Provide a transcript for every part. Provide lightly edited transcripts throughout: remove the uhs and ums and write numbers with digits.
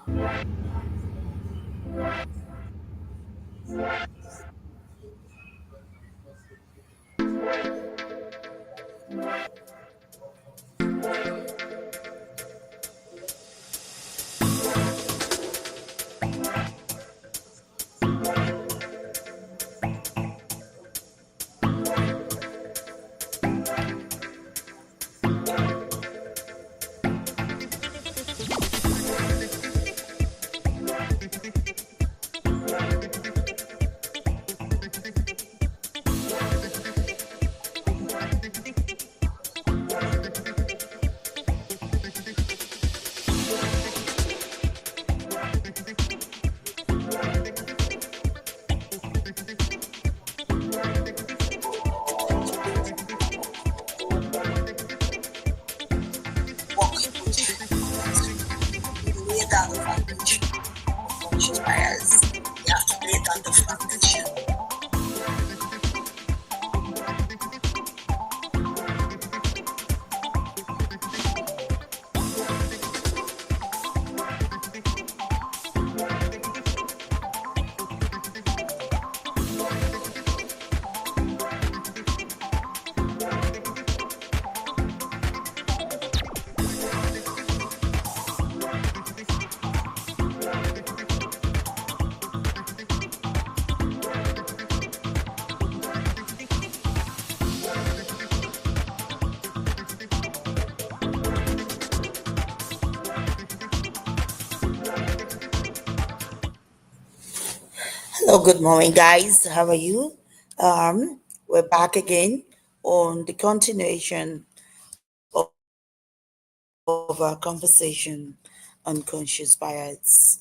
What we would do is we lay down the foundation of conscious bias. We have to lay down the foundation. Hello, good morning, guys. How are you? We're back again on the continuation of our conversation on conscious bias.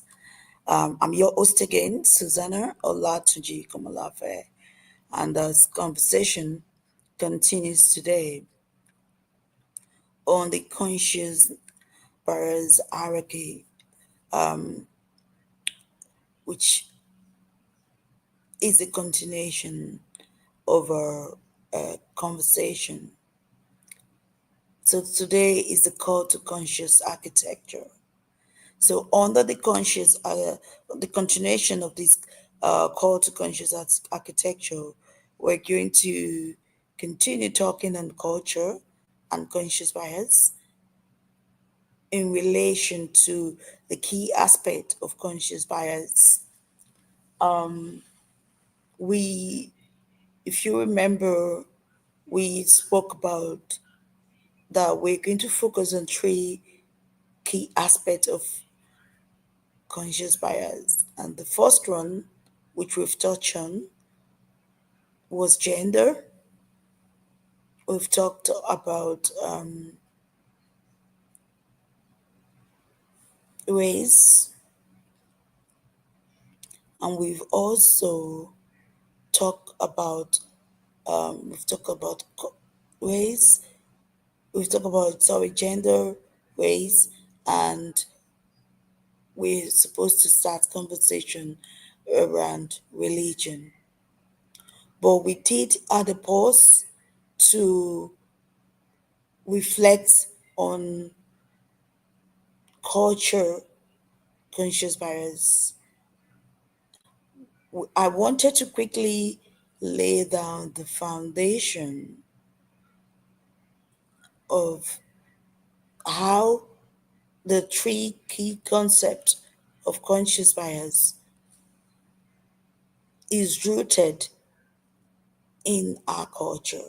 I'm your host again, Susuana Olatunji Komolafe, and this conversation continues today on the conscious bias hierarchy, which is a continuation of our conversation. So today is the call to conscious architecture. So under the continuation of this call to conscious architecture, we're going to continue talking on culture and conscious bias in relation to the key aspect of conscious bias. We, if you remember, we spoke about that we're going to focus on three key aspects of conscious bias. And the first one, which we've touched on, was gender. We've talked about race, and we've also talked about we've talked about race. We've talked about gender, race, and we're supposed to start conversation around religion. But we did add a pause to reflect on culture conscious bias. I wanted to quickly lay down the foundation of how the three key concepts of conscious bias is rooted in our culture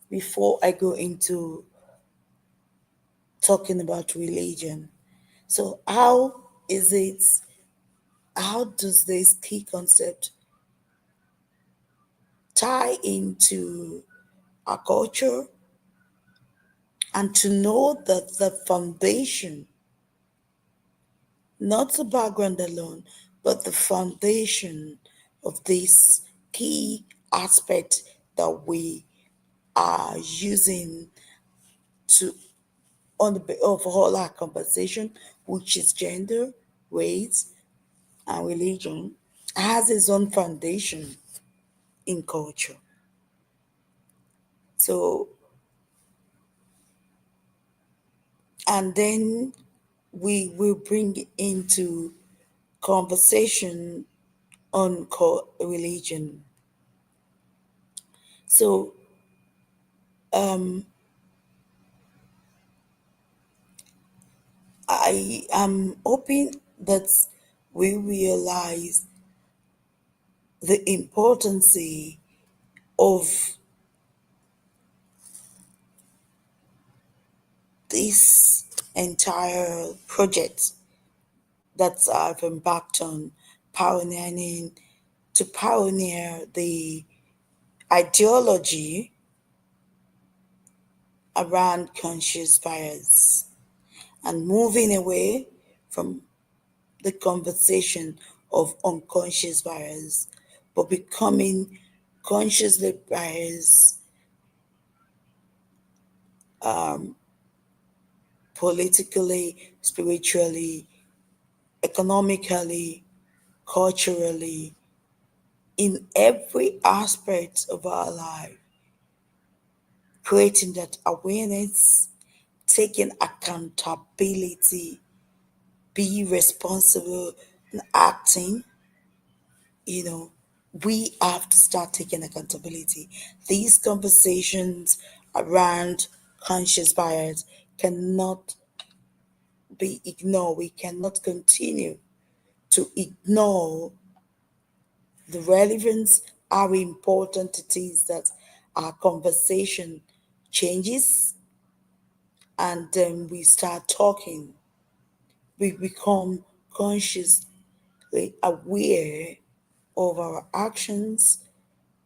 before I go into talking about religion. So how does this key concept tie into our culture, and to know that the foundation, not the background alone, but the foundation of this key aspect that we are using to on the overall our conversation, which is gender, race, and religion, has its own foundation in culture. So, and then we will bring into conversation on religion. So I am hoping that we realize the importance of this entire project that I've embarked on, pioneering to pioneer the ideology around conscious bias and moving away from the conversation of unconscious bias, but becoming consciously biased politically, spiritually, economically, culturally, in every aspect of our life, creating that awareness, taking accountability, be responsible and acting, you know, we have to start taking accountability. These conversations around conscious bias cannot be ignored. We cannot continue to ignore the relevance, how important it is that our conversation changes and then we start talking. We become consciously aware of our actions.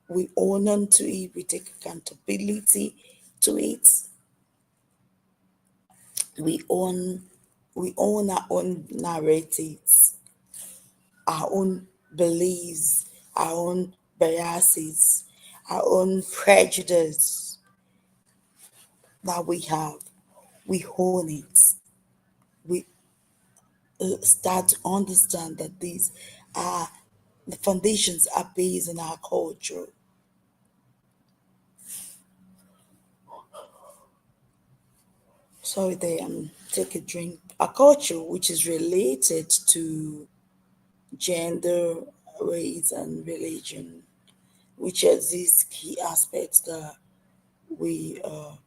We own on to it. We take accountability to it. We own we own our own narratives, our own beliefs, our own biases, our own prejudice that we have. We own it. We start to understand that these are the foundations are based on our culture. Sorry, there. Take a drink. A culture which is related to gender, race, and religion, which are these key aspects that we are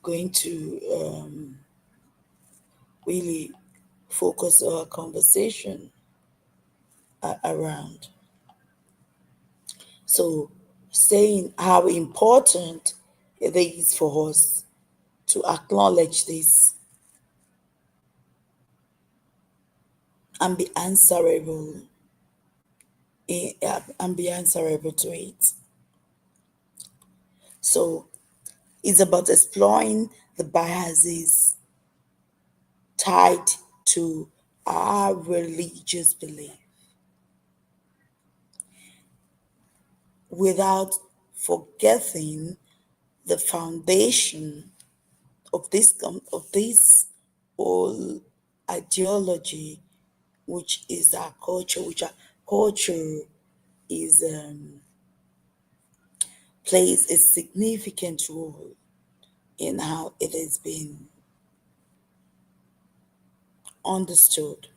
going to really focus our conversation around. So, saying how important it is for us to acknowledge this and be answerable and be answerable to it. So, it's about exploring the biases tied to our religious belief without forgetting the foundation of this whole ideology, which is our culture, which our culture is plays a significant role in how it has been understood,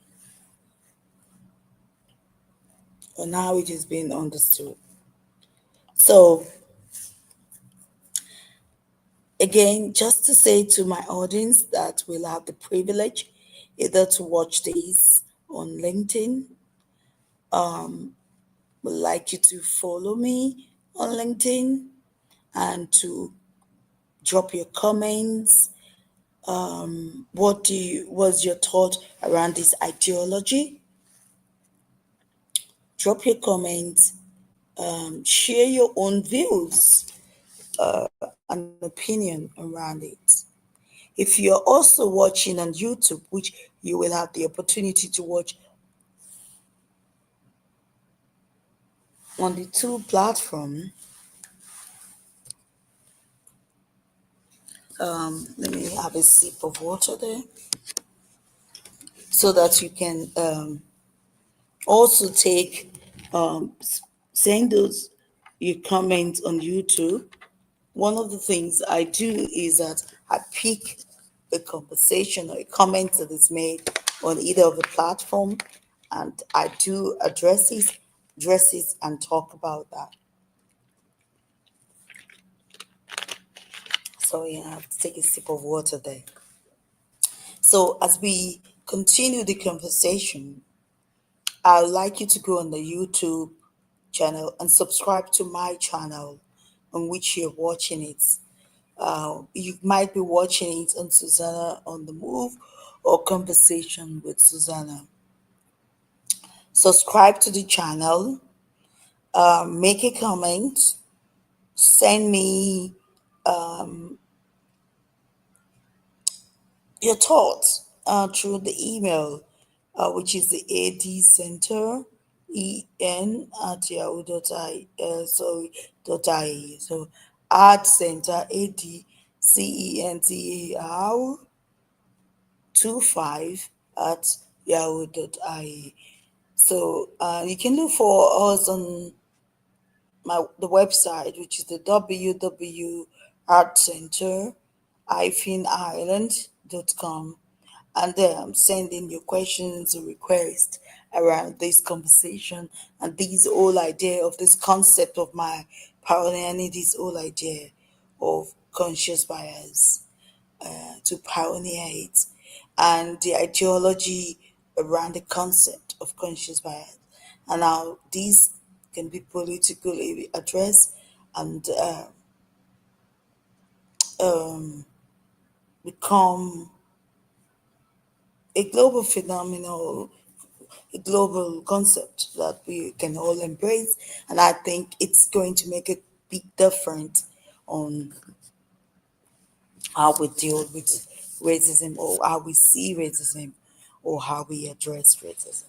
on how it is being understood. So again, just to say to my audience that will have the privilege either to watch this on LinkedIn, would like you to follow me on LinkedIn and to drop your comments. What's your thought around this ideology? Drop your comments, share your own views and opinion around it. If you're also watching on YouTube, which you will have the opportunity to watch on the two platform, let me have a sip of water there so that you can also take send those your comments on YouTube. One of the things I do is that I pick a conversation or a comment that is made on either of the platform, and I do address it and talk about that. So yeah, I have to take a sip of water there. So as we continue the conversation, I would like you to go on the YouTube channel and subscribe to my channel on which you're watching it. You might be watching it on Susanna on the Move or Conversation with Susanna. Subscribe to the channel, make a comment, send me your thoughts through the email, which is the AD Center at yahoo.i. So Art Center ADCENTAR 25 at yahoo.ie. So you can look for us on the website, which is the www.artcenter-island.com, and there I'm sending your questions or requests around this conversation and this whole idea of this concept of my pioneering this whole idea of conscious bias, to pioneer it, and the ideology around the concept of conscious bias, and how these can be politically addressed and become a global phenomenon, a global concept that we can all embrace. And I think it's going to make a big difference on how we deal with racism, or how we see racism, or how we address racism.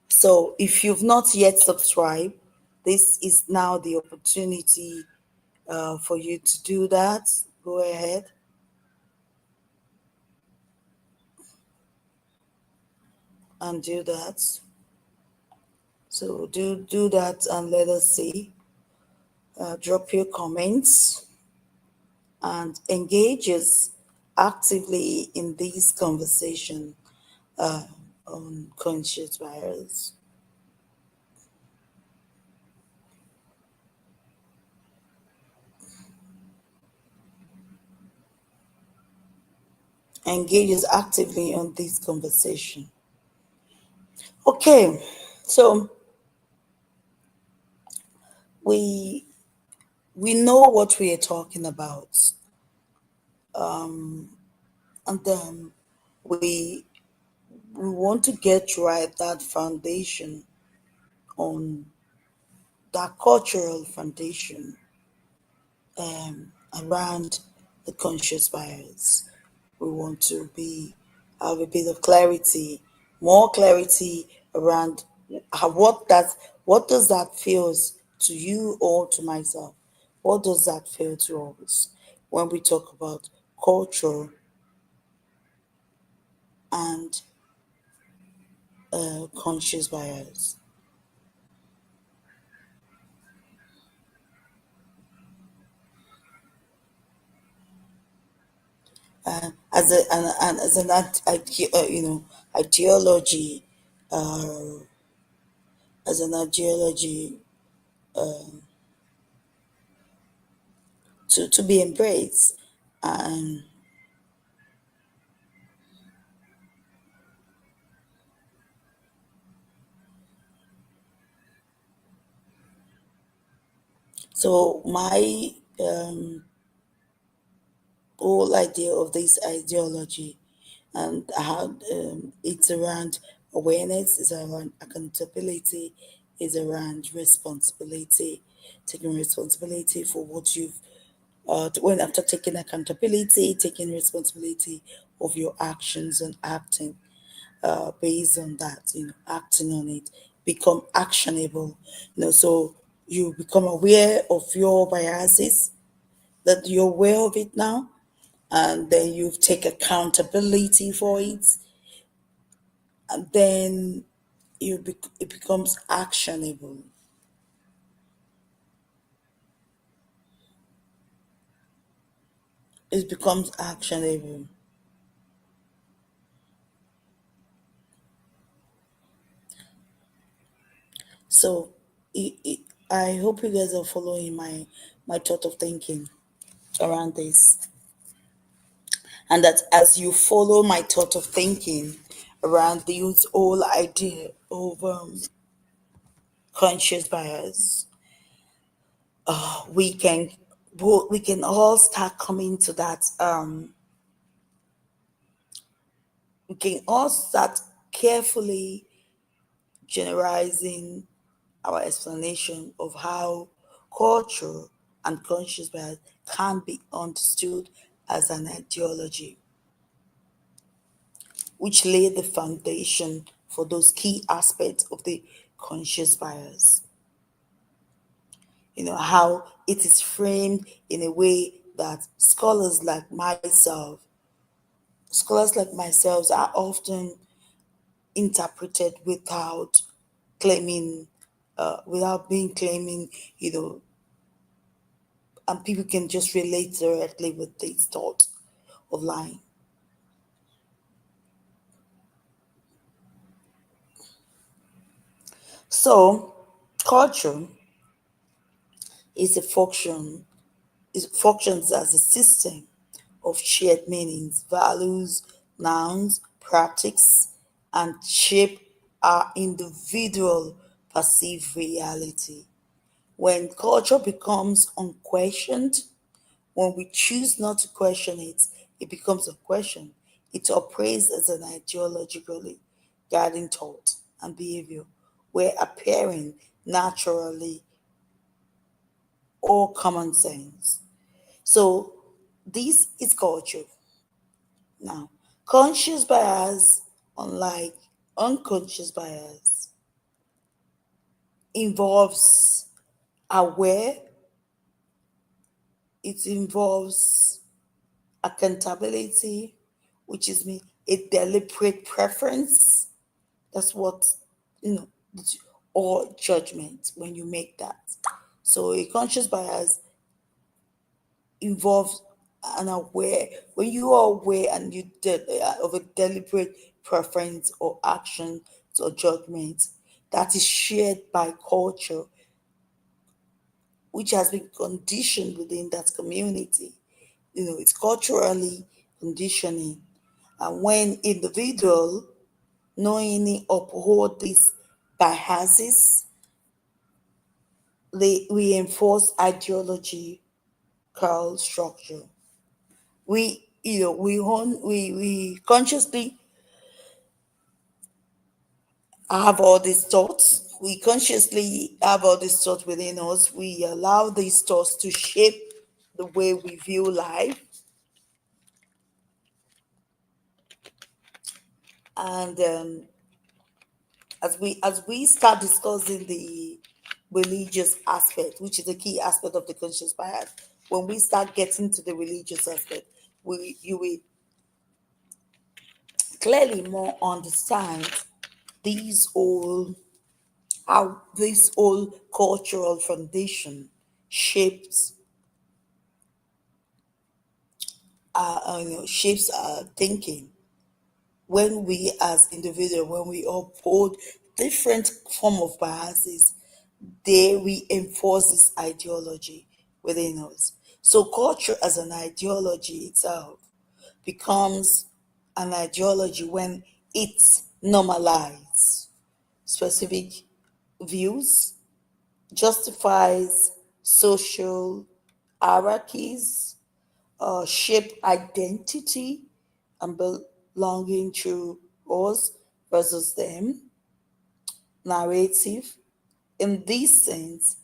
So if you've not yet subscribed, this is now the opportunity for you to do that. Go ahead and do that. So do that and let us see. Drop your comments and engages actively in this conversation on conscious bias. Engages actively on this conversation. Okay, so we we know what we are talking about, and then we we want to get right that foundation, on that cultural foundation, around the conscious bias. We want to be have a bit of clarity, more clarity around what does that feels to you or to myself? What does that feel to us when we talk about culture and conscious bias? As a and as an ideology, uh, as an ideology to be embraced. And so my whole idea of this ideology, and how it's around awareness, is around accountability, is around responsibility, taking responsibility for what you've when after taking accountability, taking responsibility of your actions and acting based on that, acting on it, become actionable, so you become aware of your biases, that you're aware of it now, and then you take accountability for it, and then it becomes actionable. it becomes actionable. So I hope you guys are following my thought of thinking around this, and that as you follow my thought of thinking around this whole idea of conscious bias, we can we can all start coming to that. We can all start carefully generalizing our explanation of how culture and conscious bias can be understood as an ideology, which lay the foundation for those key aspects of the conscious bias. How it is framed in a way that scholars like myself are often interpreted claiming, without being claiming, you know, and people can just relate directly with these thoughts of lying. So, culture is a function it functions as a system of shared meanings, values, nouns, practice, and shape our individual perceived reality. When culture becomes unquestioned, when we choose not to question it, it becomes a question. It operates as an ideologically guiding thought and behavior, where appearing naturally or common sense. So this is culture. Now, conscious bias, unlike unconscious bias, involves aware, it involves accountability, which is me a deliberate preference. That's what you know, or judgment when you make that. So a conscious bias involves an aware when you are aware and of a deliberate preference or action or judgment that is shared by culture, which has been conditioned within that community. It's culturally conditioning. And when individual knowingly uphold these biases, they reinforce ideological structure. We consciously have all these thoughts. We consciously have all these thoughts within us. We allow these thoughts to shape the way we view life. And as we start discussing the religious aspect, which is a key aspect of the conscious bias, when we start getting to the religious aspect, you will clearly more understand these all how this whole cultural foundation shapes shapes our thinking. When we as individuals, when we uphold different form of biases, they reinforce this ideology within us. So culture as an ideology itself becomes an ideology when it normalizes specific views, justifies social hierarchies, shape identity and belonging to us versus them narrative. In this sense,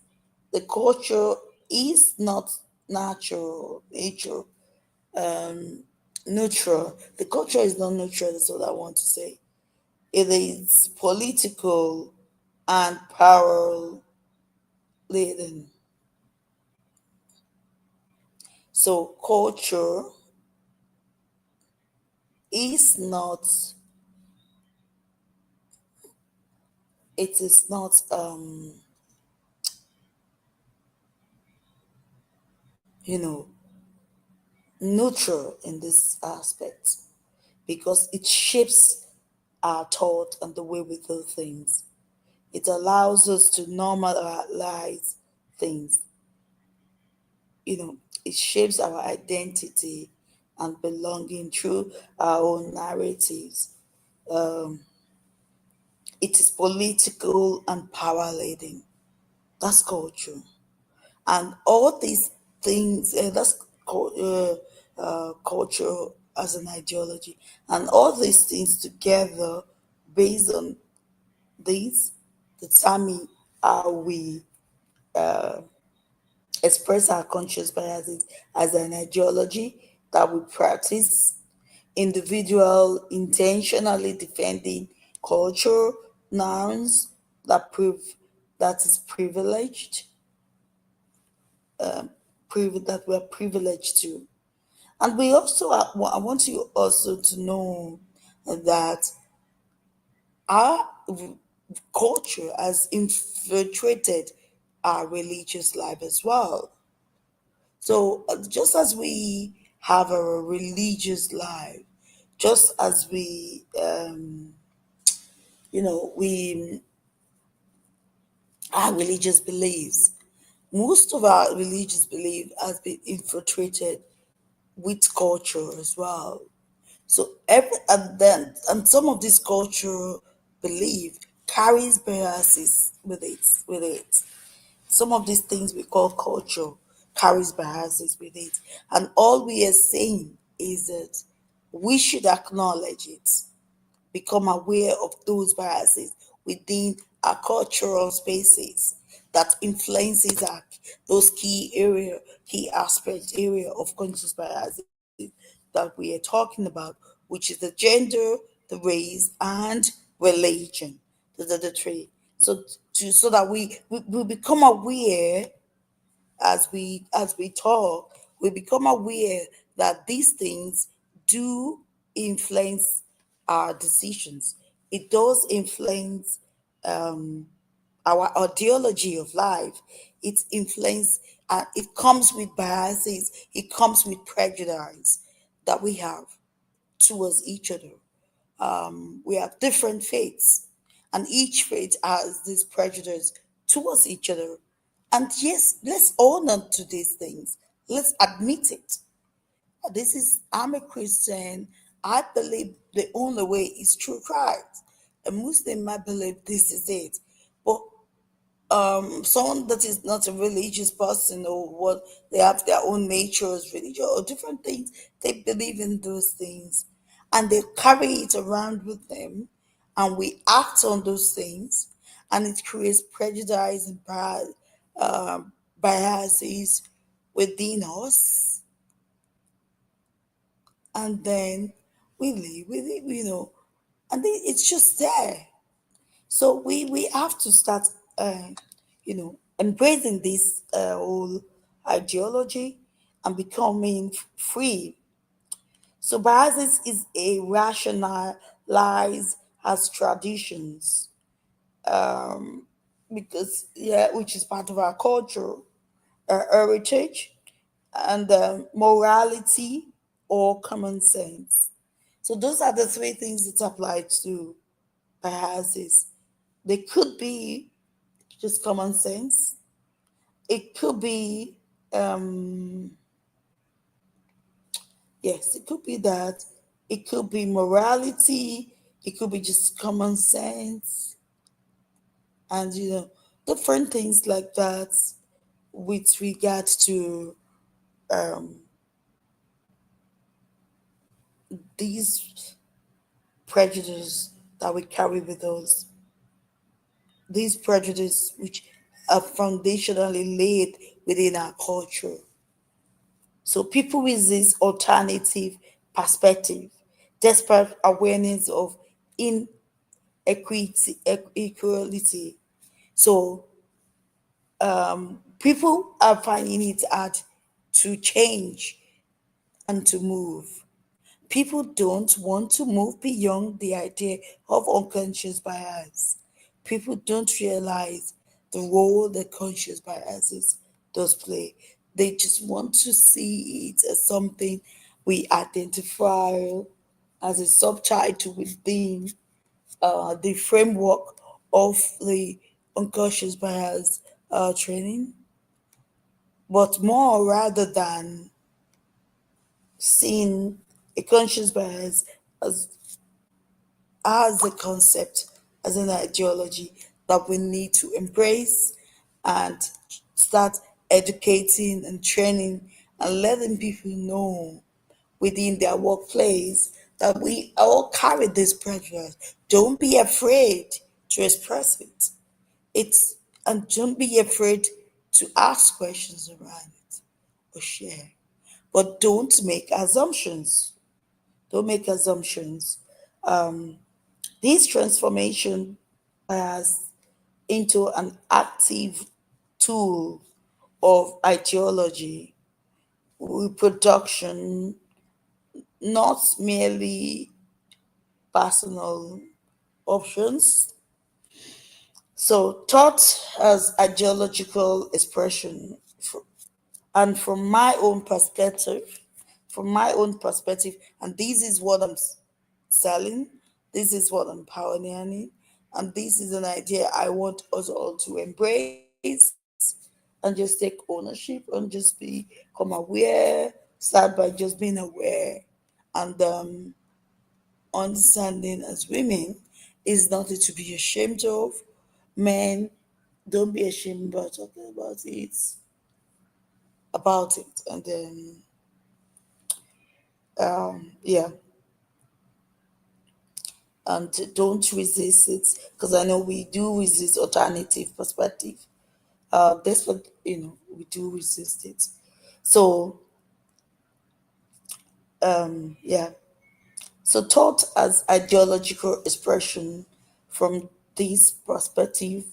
the culture is not nature neutral. The culture is not neutral, that's what I want to say. It is political and power laden. So culture is not it is not you know neutral in this aspect because it shapes our thought and the way we do things. It allows us to normalize things. It shapes our identity and belonging through our own narratives. It is political and power laden. That's culture. And all these things, that's culture as an ideology. And all these things together, based on these, determine how we express our conscious biases as an ideology that we practice. Individual intentionally defending culture norms that is privileged, that we're privileged to. And we also I want you also to know that our culture has infiltrated our religious life as well. So just as we have a religious life, just as we our religious beliefs, most of our religious belief has been infiltrated with culture as well. So and some of this cultural belief carries biases with it. Some of these things we call culture carries biases with it. And all we are saying is that we should acknowledge it, become aware of those biases within our cultural spaces that influences those key aspect area of conscious biases that we are talking about, which is the gender, the race, and religion. Those are the three. So that we become aware as we talk, we become aware that these things do influence our decisions. It does influence our ideology of life. It influence. It comes with biases. It comes with prejudice that we have towards each other. We have different faiths, and each faith has this prejudice towards each other. And yes, let's own up to these things. Let's admit it. I'm a Christian. I believe the only way is through Christ. A Muslim might believe this is it. But someone that is not a religious person, or what, they have their own natures, religion or different things, they believe in those things and they carry it around with them, and we act on those things, and it creates prejudice and biases within us, and then we live with it, and then it's just there. So we have to start, embracing this whole ideology and becoming free. So biases is a rationalized as traditions, because yeah, which is part of our culture, our heritage, and morality or common sense. So those are the three things that apply to biases. They could be just common sense. It could be, yes, it could be that. It could be morality. It could be just common sense, and different things like that with regard to these prejudices that we carry with us. These prejudices which are foundationally laid within our culture. So people with this alternative perspective, despite awareness of equality. So people are finding it hard to change and to move. People don't want to move beyond the idea of unconscious bias. People don't realize the role that conscious biases does play. They just want to see it as something we identify as a subtitle within the framework of the unconscious bias training, but more rather than seeing a conscious bias as as a concept, as an ideology that we need to embrace and start educating and training and letting people know within their workplace that we all carry this prejudice. Don't be afraid to express it. It's and don't be afraid to ask questions around it or share. But don't make assumptions. Don't make assumptions. This transformation as into an active tool of ideology, reproduction, not merely personal options. So, thought as ideological expression, and from my own perspective, and this is what I'm selling, this is what I'm pioneering, and this is an idea I want us all to embrace and just take ownership and just become aware, start by just being aware and understanding as women is nothing to be ashamed of. Men, don't be ashamed about talking about it. And then, yeah, and don't resist it because I know we do resist alternative perspective. That's what we do resist it. So, yeah. So, thought as ideological expression from this perspective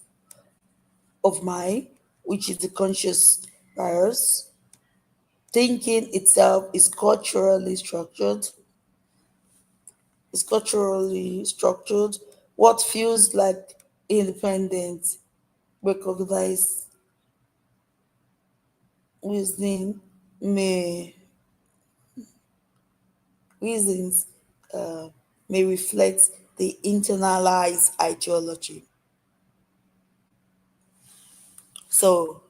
of mine, which is the conscious bias, thinking itself is culturally structured. What feels like independent, recognized reasoning may reasons may reflect the internalized ideology. So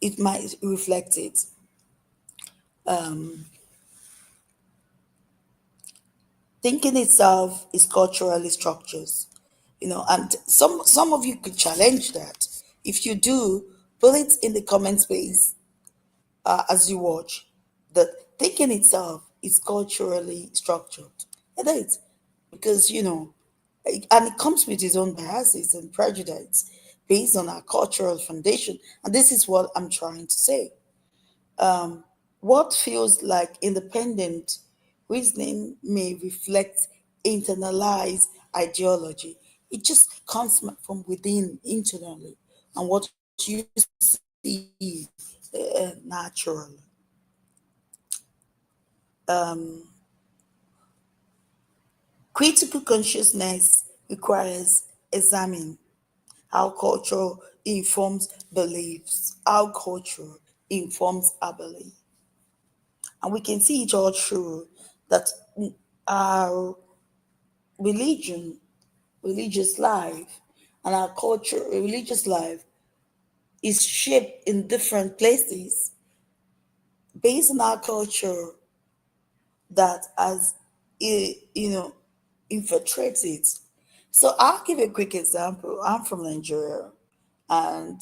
it might reflect it. Thinking itself is culturally structures, and some of you could challenge that. If you do, put it in the comment space as you watch. That thinking itself is culturally structured. It is because and it comes with its own biases and prejudice based on our cultural foundation. And this is what I'm trying to say. What feels like independent reasoning may reflect internalized ideology. It just comes from within internally, and what you see naturally. Critical consciousness requires examine how culture informs beliefs, how culture informs our belief. And we can see it all through that our religion, religious life, and our culture, religious life is shaped in different places based on our culture that has, infiltrated. So I'll give a quick example. I'm from Nigeria, and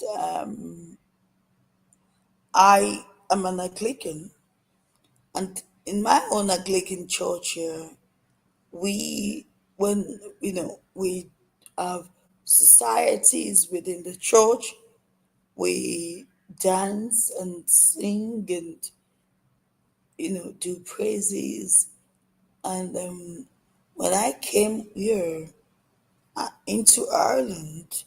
I am an Anglican, and in my own Anglican church here, we when we have societies within the church, we dance and sing and do praises. And when I came here into Ireland,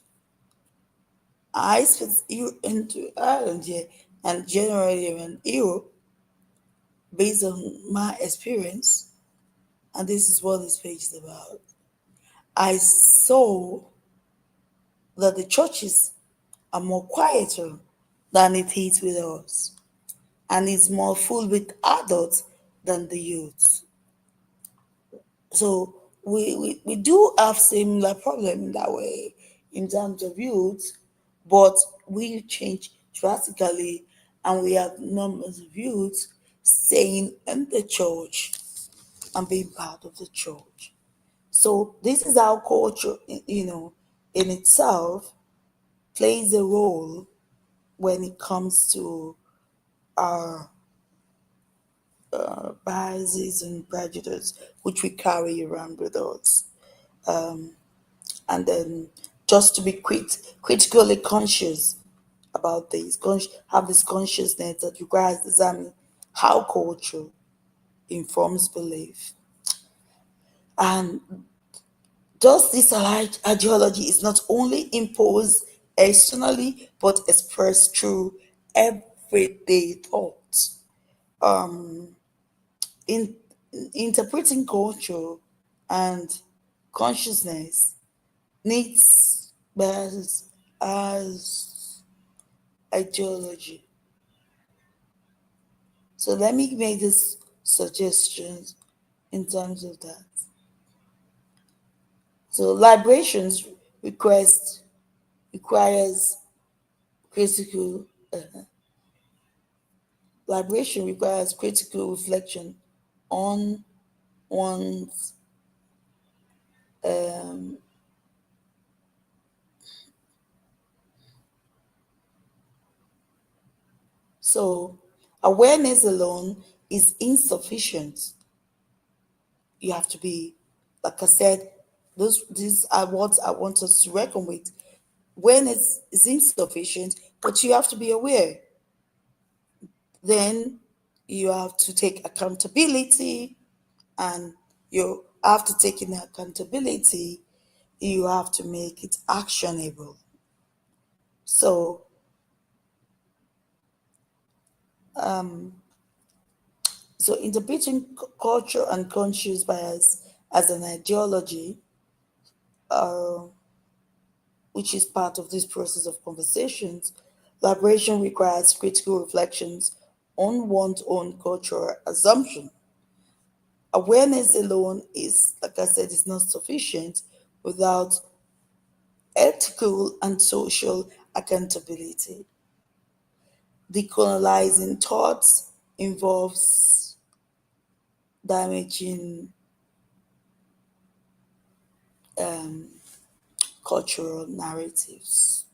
I spent into Ireland, yeah, and generally in Europe based on my experience. And this is what this page is about. I saw that the churches are more quieter than it is with us, and is more full with adults than the youth. So we do have similar problem in that way in terms of youth, but we change drastically, and we have numbers of youth staying in the church and being part of the church. So this is how culture, in itself plays a role when it comes to our biases and prejudice which we carry around with us. And then just to be critically conscious about this, have this consciousness that requires examining how culture informs belief. And thus, this ideology is not only imposed externally but expressed through everyday thoughts. In interpreting culture and consciousness needs bias as ideology. So let me make this suggestions in terms of that. So liberations requires critical liberation requires critical reflection on one's so awareness alone is insufficient. You have to be, like I said, these are what I want us to reckon with. Awareness is insufficient, but you have to be aware. Then you have to take accountability, and you after taking accountability, you have to make it actionable. So interpreting culture and conscious bias as an ideology, which is part of this process of conversations, liberation requires critical reflections on one's own cultural assumption. Awareness alone is, like I said, is not sufficient without ethical and social accountability. Decolonizing thoughts involves damaging cultural narratives.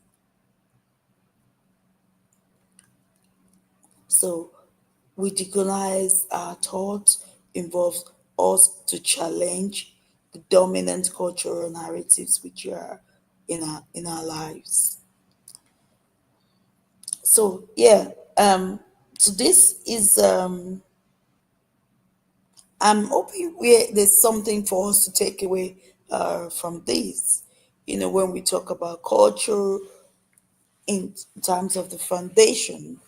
So we decolonize our thoughts involves us to challenge the dominant cultural narratives which are in our lives. So yeah, so this is I'm hoping there's something for us to take away from this. When we talk about culture in terms of the foundation,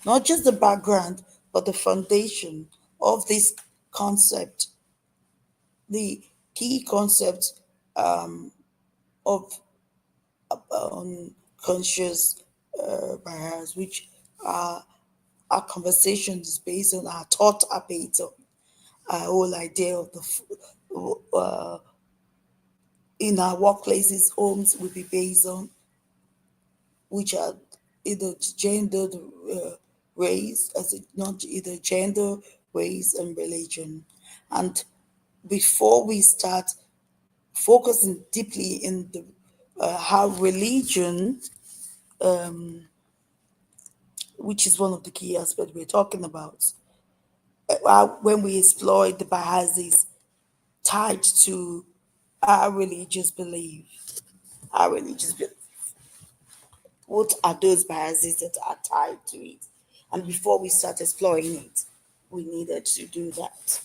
not just the background, but the foundation of this concept, the key concept of conscious bias, which our conversation is based on, our thought are based on, our whole idea of in our workplaces, homes will be based on, which are either gendered race, as it not either gender, race, and religion. And before we start focusing deeply in the how religion, which is one of the key aspects we're talking about, when we explore the biases tied to our religious belief, our religious belief. What are those biases that are tied to it? And before we start exploring it, we needed to do that.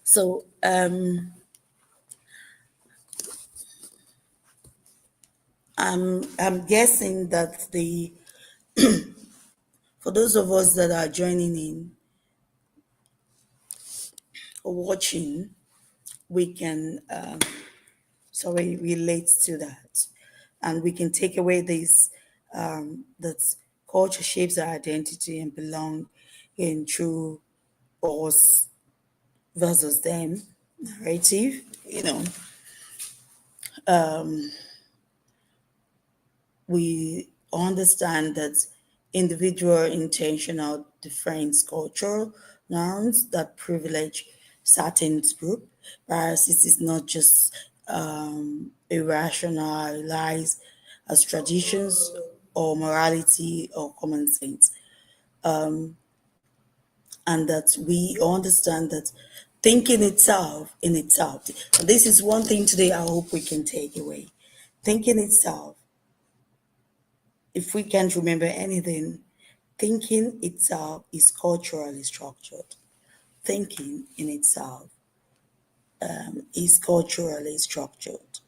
So I'm guessing that the for those of us that are joining in or watching, we can relate to that, and we can take away this that culture shapes our identity and belong in through us versus them narrative. We understand that individual intentional difference cultural norms that privilege certain group. Biases is not just irrationalized as traditions or morality or common sense, and that we understand that thinking itself in itself, and this is one thing today I hope we can take away. Thinking itself, if we can't remember anything, thinking itself is culturally structured. Thinking in itself is culturally structured.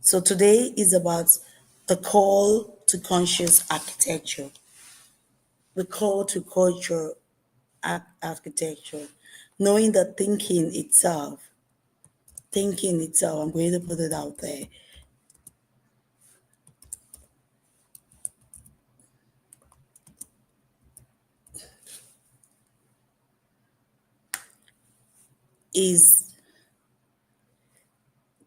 So today is about the call to conscious architecture, the call to culture architecture, knowing that thinking itself, I'm going to put it out there, is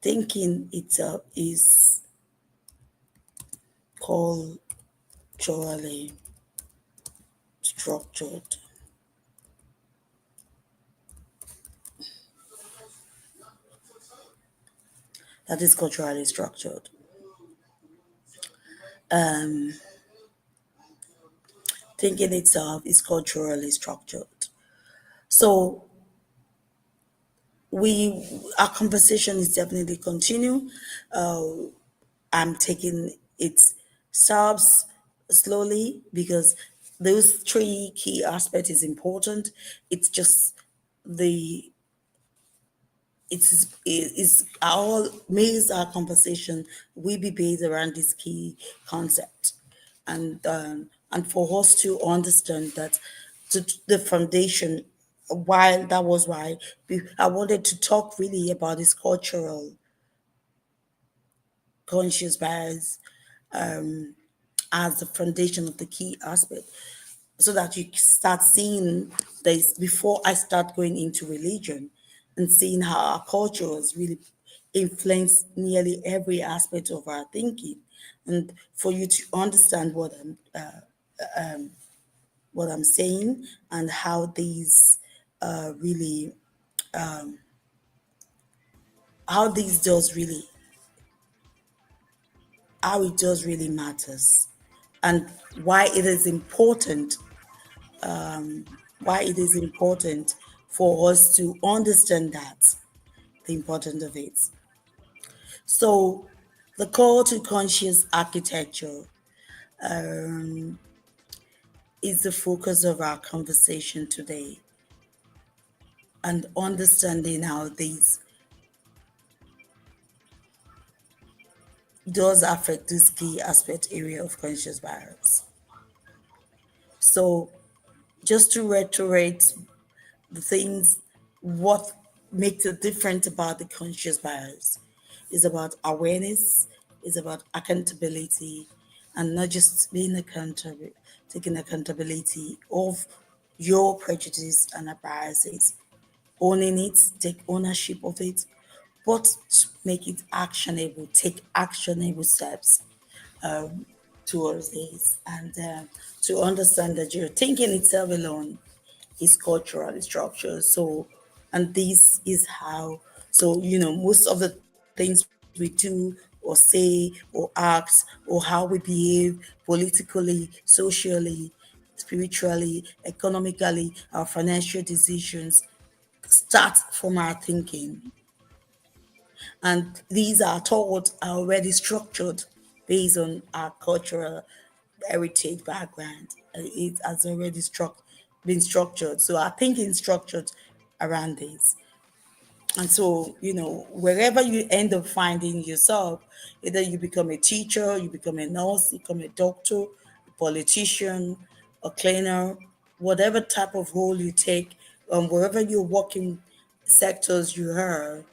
thinking itself is culturally structured. That is culturally structured. Thinking itself is culturally structured. So we our conversation is definitely continue. I'm taking it steps slowly because those three key aspects is important. It's just the it's our maze our conversation will be based around this key concept, and for us to understand that the foundation. While that was why I wanted to talk really about this cultural conscious bias as the foundation of the key aspect, so that you start seeing this before I start going into religion and seeing how our culture has really influenced nearly every aspect of our thinking, and for you to understand what I'm saying and how these really how these does really how it does really matters, and why it is important why it is important for us to understand that the importance of it. So, the call to conscious architecture is the focus of our conversation today, and understanding how these does affect this key aspect area of conscious bias. So, just to reiterate the things, what makes it different about the conscious bias is about awareness, is about accountability, and not just being accountable, taking accountability of your prejudice and biases, owning it, take ownership of it, but to make it actionable, take actionable steps towards this, and to understand that your thinking itself alone is culturally structured. So, and this is how, so, most of the things we do or say or act or how we behave politically, socially, spiritually, economically, our financial decisions start from our thinking. And these are taught are already structured based on our cultural heritage background. It has already been structured. So our thinking structured around this. And so, wherever you end up finding yourself, either you become a teacher, you become a nurse, you become a doctor, a politician, a cleaner, whatever type of role you take, wherever you're working sectors you are,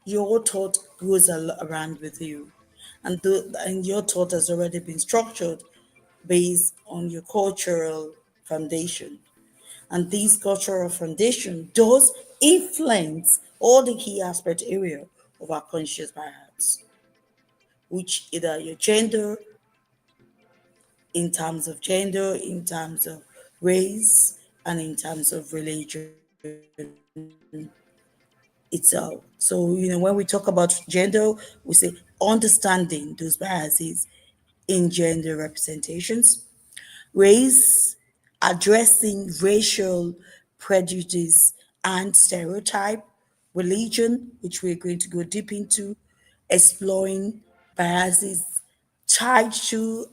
your thought goes around with you. and your thought has already been structured based on your cultural foundation. And this cultural foundation does influence all the key aspect area of our conscious bias, which either your gender, in terms of gender, in terms of race, and in terms of religion itself. So, when we talk about gender, we say understanding those biases in gender representations, race, addressing racial prejudice and stereotype, religion, which we're going to go deep into, exploring biases tied to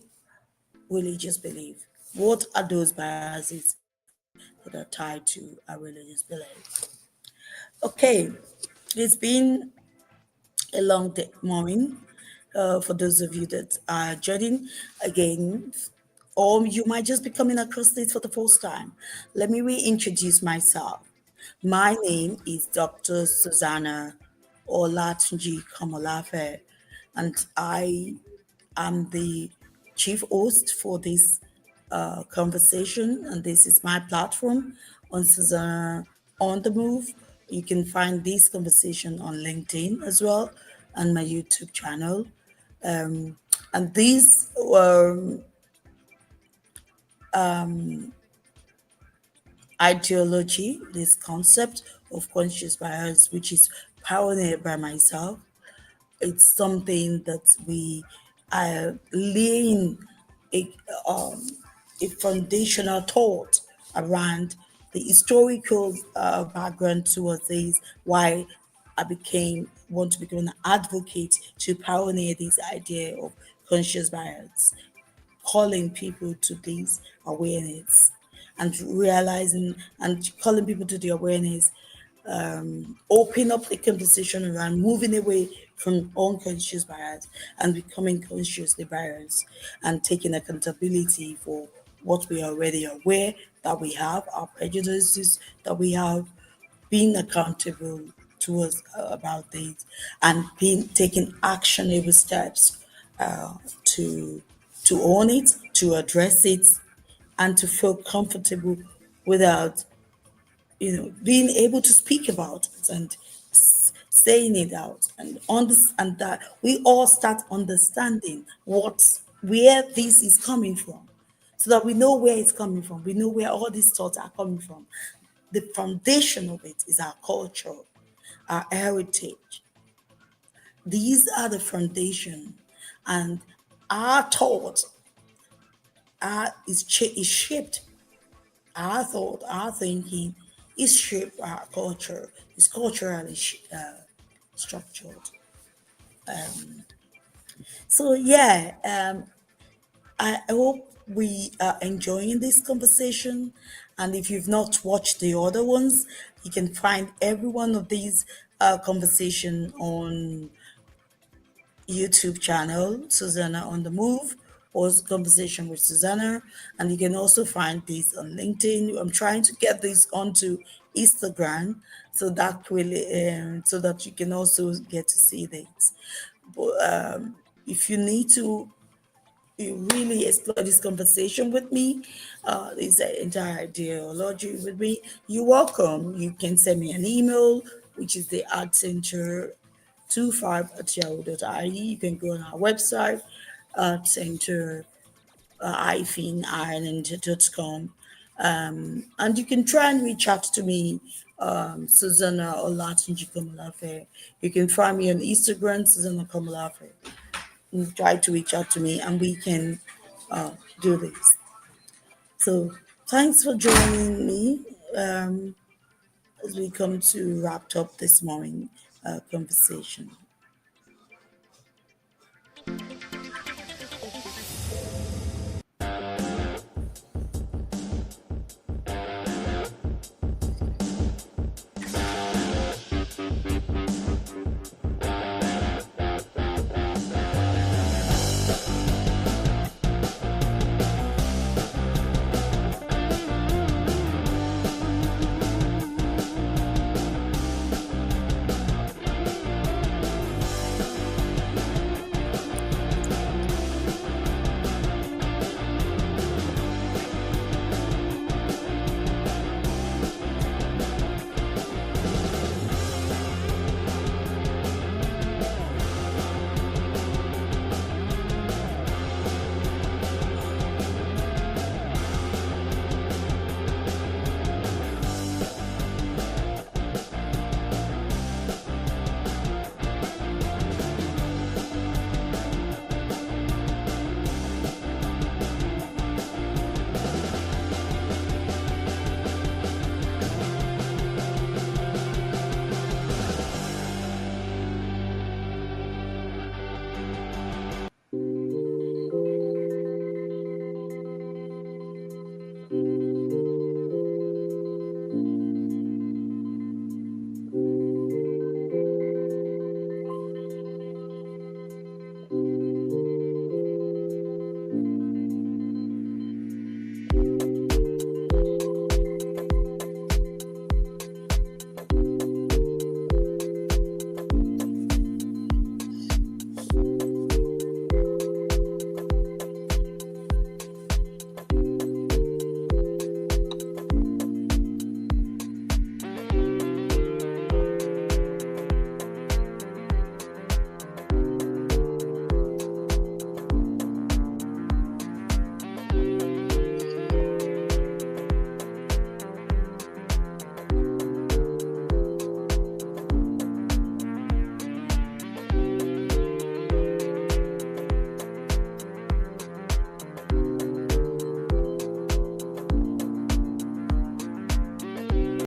religious belief. What are those biases that are tied to our religious belief? Okay, it's been a long day, morning for those of you that are joining again, or you might just be coming across this for the first time. Let me reintroduce myself. My name is Dr. Susuana Olatunji Komolafe, and I am the chief host for this conversation, and this is my platform on Susanna on the Move. You can find this conversation on LinkedIn as well, and my YouTube channel. And this ideology, this concept of conscious bias, which is pioneered by myself, it's something that we are laying a, um, a foundational thought around the historical background towards this, why I became want to become an advocate to pioneer this idea of conscious bias, calling people to this awareness and realizing and calling people to the awareness, open up the conversation around moving away from unconscious bias and becoming consciously biased and taking accountability for what we are already aware that we have, our prejudices that we have, being accountable to us about this, and being taking actionable steps to own it, to address it, and to feel comfortable without being able to speak about it and saying it out, and that we all start understanding where this is coming from, so that we know where it's coming from, we know where all these thoughts are coming from. The foundation of it is our culture, our heritage. These are the foundation, and our thought is shaped. Our thought, our thinking is shaped by our culture. Is culturally structured. So yeah, I hope we are enjoying this conversation. And if you've not watched the other ones, you can find every one of these conversation on YouTube channel, Susanna on the Move, or Conversation with Susanna. And you can also find this on LinkedIn. I'm trying to get this onto Instagram so that so that you can also get to see this. But if you need to really explore this conversation with me, this entire ideology with me, you're welcome. You can send me an email, which is the Art Center 25 at yahoo.ie. You can go on our website, Art Center Ireland.com. And you can try and reach out to me, Susanna Olatunji Komolafe. You can find me on Instagram, Susanna Komolafe. Try to reach out to me and we can do this. So thanks for joining me as we come to wrap up this morning conversation.